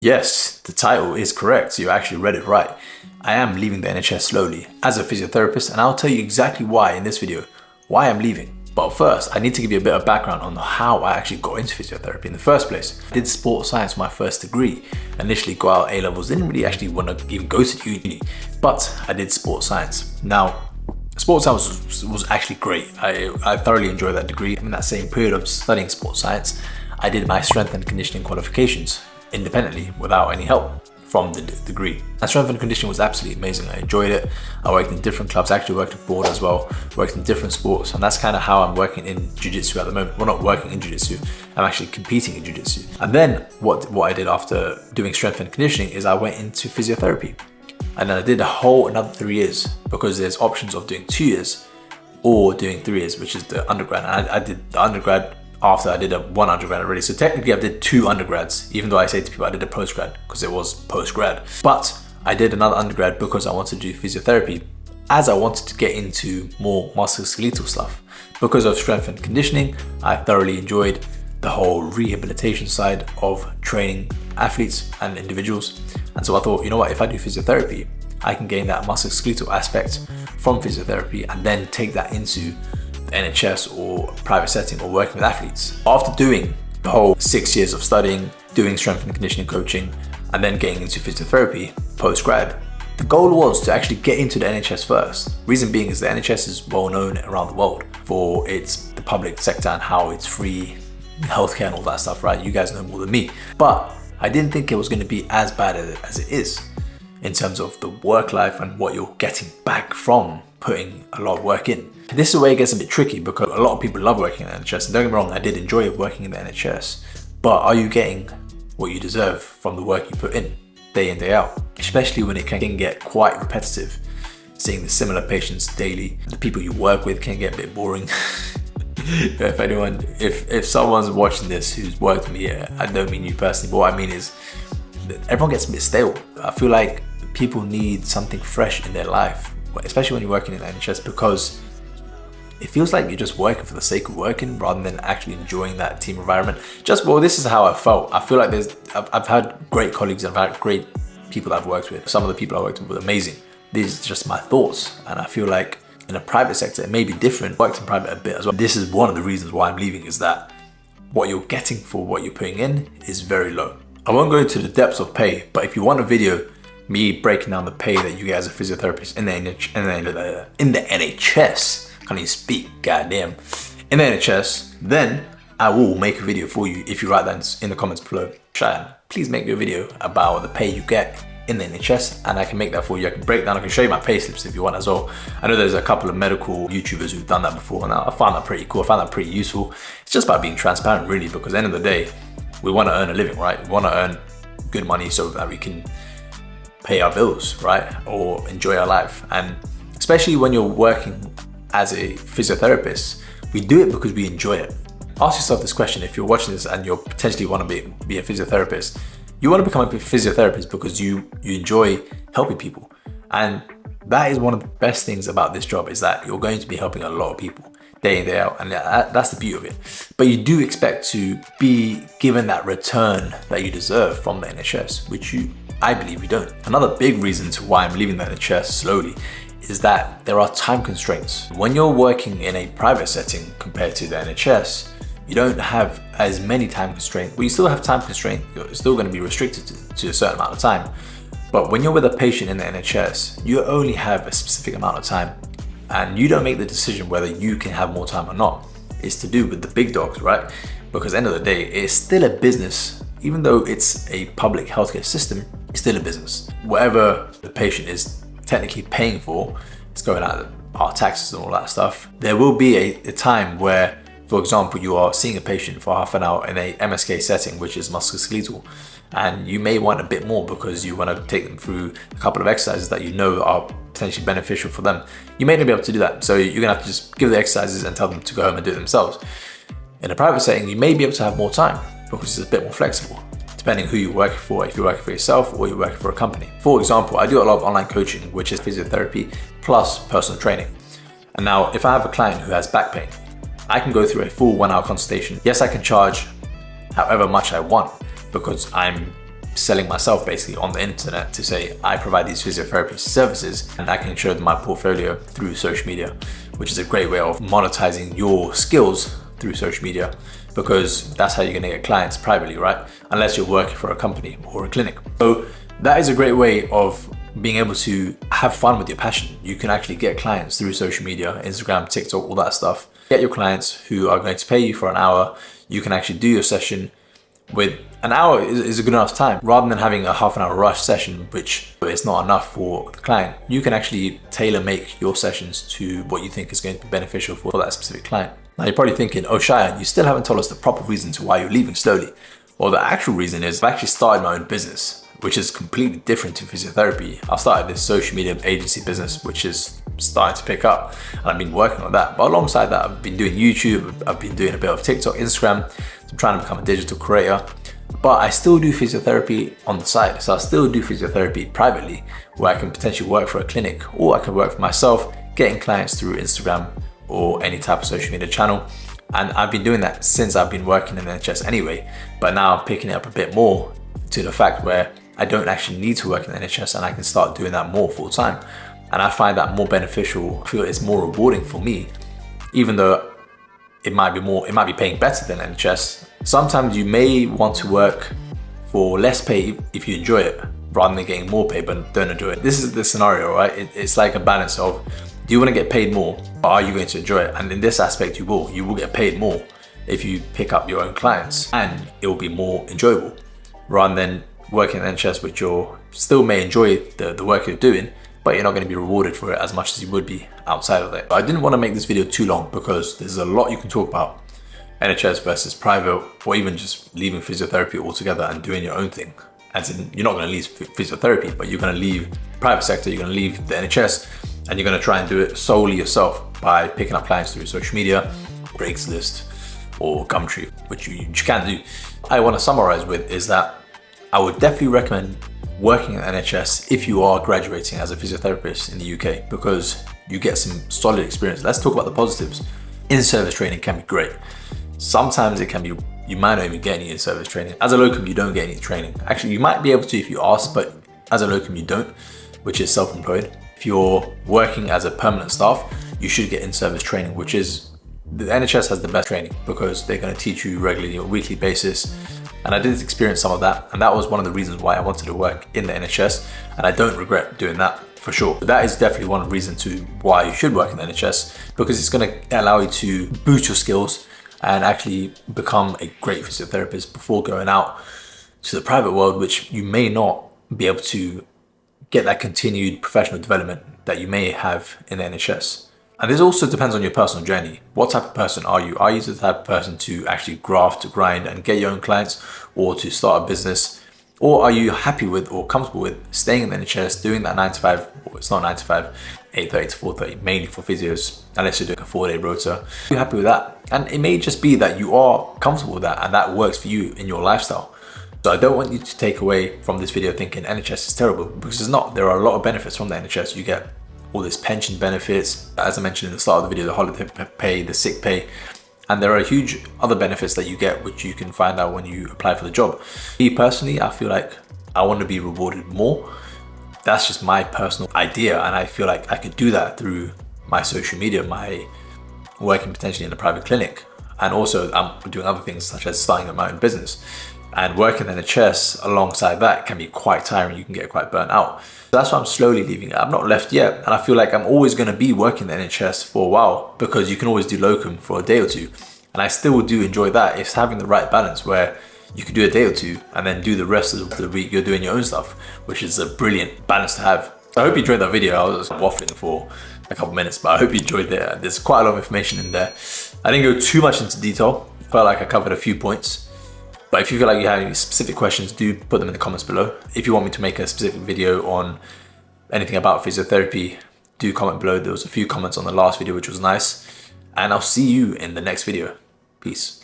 Yes, the title is correct. You actually read it right. I am leaving the NHS slowly as a physiotherapist, and I'll tell you exactly why in this video, why I'm leaving. But first, I need to give you a bit of background on how I actually got into physiotherapy in the first place. I did sports science for my first degree. Initially got out A-levels, didn't really actually want to even go to uni, but I did sports science. Now, sports science was actually great. I thoroughly enjoyed that degree. In that same period of studying sports science, I did my strength and conditioning qualifications independently without any help from the degree. And strength and conditioning was absolutely amazing. I enjoyed it. I worked in different clubs. I actually worked abroad as well, worked in different sports, and that's kind of how I'm working in jiu-jitsu at the moment. Well, not working in jiu-jitsu, I'm actually competing in jiu-jitsu. And then what I did after doing strength and conditioning is I went into physiotherapy. And then I did a whole another 3 years, because there's options of doing 2 years or doing 3 years, which is the undergrad. And I did the undergrad after I did one undergrad already. So technically I did 2 undergrads, even though I say to people I did a postgrad because it was postgrad. But I did another undergrad because I wanted to do physiotherapy, as I wanted to get into more musculoskeletal stuff. Because of strength and conditioning, I thoroughly enjoyed the whole rehabilitation side of training athletes and individuals. And so I thought, you know what, if I do physiotherapy, I can gain that musculoskeletal aspect from physiotherapy and then take that into NHS or private setting or working with athletes. After doing the whole 6 years of studying, doing strength and conditioning coaching, and then getting into physiotherapy post-grad, the goal was to actually get into the NHS first. Reason being is the NHS is well known around the world for the public sector and how it's free healthcare and all that stuff, right? You guys know more than me. But I didn't think it was going to be as bad as it is in terms of the work life and what you're getting back from putting a lot of work in. This is where it gets a bit tricky, because a lot of people love working in the NHS. And don't get me wrong, I did enjoy working in the NHS. But are you getting what you deserve from the work you put in, day day out? Especially when it can get quite repetitive. Seeing the similar patients daily, the people you work with can get a bit boring. If someone's watching this who's worked with me, I don't mean you personally, but what I mean is everyone gets a bit stale. I feel like people need something fresh in their life, especially when you're working in the NHS, because it feels like you're just working for the sake of working rather than actually enjoying that team environment. This is how I felt. I feel like I've had great colleagues, I've had great people I've worked with. Some of the people I worked with were amazing. These are just my thoughts, and I feel like in a private sector it may be different. I worked in private a bit as well. This is one of the reasons why I'm leaving, is that what you're getting for what you're putting in is very low. I won't go into the depths of pay, but if you want a video me breaking down the pay that you get as a physiotherapist in the NHS, can't even speak, goddamn, in the NHS, then I will make a video for you. If you write that in the comments below, Shayaan, please make me a video about the pay you get in the NHS, and I can make that for you. I can break down, I can show you my pay slips if you want as well. I know there's a couple of medical YouTubers who've done that before, and I found that pretty cool. I found that pretty useful. It's just about being transparent, really, because at the end of the day, we want to earn a living, right? We want to earn good money so that we can pay our bills, right? Or enjoy our life. And especially when you're working as a physiotherapist, we do it because we enjoy it. Ask yourself this question: if you're watching this and you potentially want to be a physiotherapist, you want to become a physiotherapist because you enjoy helping people. And that is one of the best things about this job, is that you're going to be helping a lot of people day in, day out, and that's the beauty of it. But you do expect to be given that return that you deserve from the NHS, which I believe you don't. Another big reason to why I'm leaving the NHS slowly is that there are time constraints. When you're working in a private setting compared to the NHS, you don't have as many time constraints. Well, you still have time constraints, you're still going to be restricted to a certain amount of time. But when you're with a patient in the NHS, you only have a specific amount of time, and you don't make the decision whether you can have more time or not. It's to do with the big dogs, right? Because at the end of the day, it's still a business. Even though it's a public healthcare system, it's still a business. Whatever the patient is technically paying for, it's going out of our taxes and all that stuff. There will be a time where, for example, you are seeing a patient for half an hour in a MSK setting, which is musculoskeletal, and you may want a bit more because you want to take them through a couple of exercises that you know are potentially beneficial for them. You may not be able to do that, so you're gonna have to just give the exercises and tell them to go home and do it themselves. In a private setting, you may be able to have more time because it's a bit more flexible, depending who you're working for, if you're working for yourself or you're working for a company. For example, I do a lot of online coaching, which is physiotherapy plus personal training. And now, if I have a client who has back pain, I can go through a full 1 hour consultation. Yes, I can charge however much I want because I'm selling myself basically on the internet to say I provide these physiotherapy services and I can show them my portfolio through social media, which is a great way of monetizing your skills through social media, because that's how you're going to get clients privately, right? Unless you're working for a company or a clinic. So that is a great way of being able to have fun with your passion. You can actually get clients through social media, Instagram, TikTok, all that stuff. Get your clients who are going to pay you for an hour. You can actually do your session with an hour is a good enough time, rather than having a half an hour rush session, which is not enough for the client. You can actually tailor make your sessions to what you think is going to be beneficial for that specific client. Now you're probably thinking, oh Shayaan, you still haven't told us the proper reason to why you're leaving slowly. Well, the actual reason is I've actually started my own business, which is completely different to physiotherapy. I've started this social media agency business, which is starting to pick up, and I've been working on that. But alongside that, I've been doing YouTube, I've been doing a bit of TikTok, Instagram. I'm trying to become a digital creator, but I still do physiotherapy on the side. So I still do physiotherapy privately, where I can potentially work for a clinic, or I can work for myself, getting clients through Instagram or any type of social media channel. And I've been doing that since I've been working in the NHS anyway, but now I'm picking it up a bit more to the fact where I don't actually need to work in the NHS and I can start doing that more full time. And I find that more beneficial. I feel it's more rewarding for me, even though it might be paying better than NHS. Sometimes you may want to work for less pay if you enjoy it, rather than getting more pay but don't enjoy it. This is the scenario, right? It's like a balance of, do you want to get paid more, or are you going to enjoy it? And in this aspect, you will get paid more if you pick up your own clients, and it will be more enjoyable, rather than working in NHS, which you still may enjoy the work you're doing, but you're not going to be rewarded for it as much as you would be outside of it. But I didn't want to make this video too long because there's a lot you can talk about. NHS versus private, or even just leaving physiotherapy altogether and doing your own thing. As in, you're not going to leave physiotherapy, but you're going to leave private sector, you're going to leave the NHS, and you're going to try and do it solely yourself by picking up clients through social media, Craigslist, or Gumtree, which you can do. I want to summarize with is that I would definitely recommend working at NHS if you are graduating as a physiotherapist in the UK, because you get some solid experience. Let's talk about the positives. In-service training can be great. Sometimes it can be, you might not even get any in-service training. As a locum, you don't get any training. Actually, you might be able to if you ask, but as a locum, you don't, which is self-employed. If you're working as a permanent staff, you should get in-service training, which is, the NHS has the best training because they're going to teach you regularly on a weekly basis. And I did experience some of that, and that was one of the reasons why I wanted to work in the NHS, and I don't regret doing that for sure. But that is definitely one reason to why you should work in the NHS, because it's going to allow you to boost your skills and actually become a great physiotherapist before going out to the private world, which you may not be able to get that continued professional development that you may have in the NHS. And this also depends on your personal journey. What type of person are you? Are you the type of person to actually graft, to grind and get your own clients, or to start a business? Or are you happy with or comfortable with staying in the NHS, doing that 9 to 5, or it's not 9 to 5, 8:30 to 4:30, mainly for physios, unless you're doing a 4-day rota. Are you happy with that? And it may just be that you are comfortable with that and that works for you in your lifestyle. So I don't want you to take away from this video thinking NHS is terrible, because it's not. There are a lot of benefits from the NHS. You get all this pension benefits, as I mentioned in the start of the video, the holiday pay, the sick pay, and there are huge other benefits that you get, which you can find out when you apply for the job. Me personally, I feel like I want to be rewarded more. That's just my personal idea, and I feel like I could do that through my social media, my working potentially in a private clinic, and also I'm doing other things such as starting my own business. And working in the NHS alongside that can be quite tiring. You can get quite burnt out. So that's why I'm slowly leaving it. I'm not left yet, and I feel like I'm always going to be working in the NHS for a while, because you can always do locum for a day or two, and I still do enjoy that. It's having the right balance where you could do a day or two and then do the rest of the week you're doing your own stuff, which is a brilliant balance to have. I hope you enjoyed that video. I was waffling for a couple minutes, but I hope you enjoyed it. There's quite a lot of information in there. I didn't go too much into detail. Felt like I covered a few points. But if you feel like you have any specific questions, do put them in the comments below. If you want me to make a specific video on anything about physiotherapy, do comment below. There was a few comments on the last video, which was nice. And I'll see you in the next video. Peace.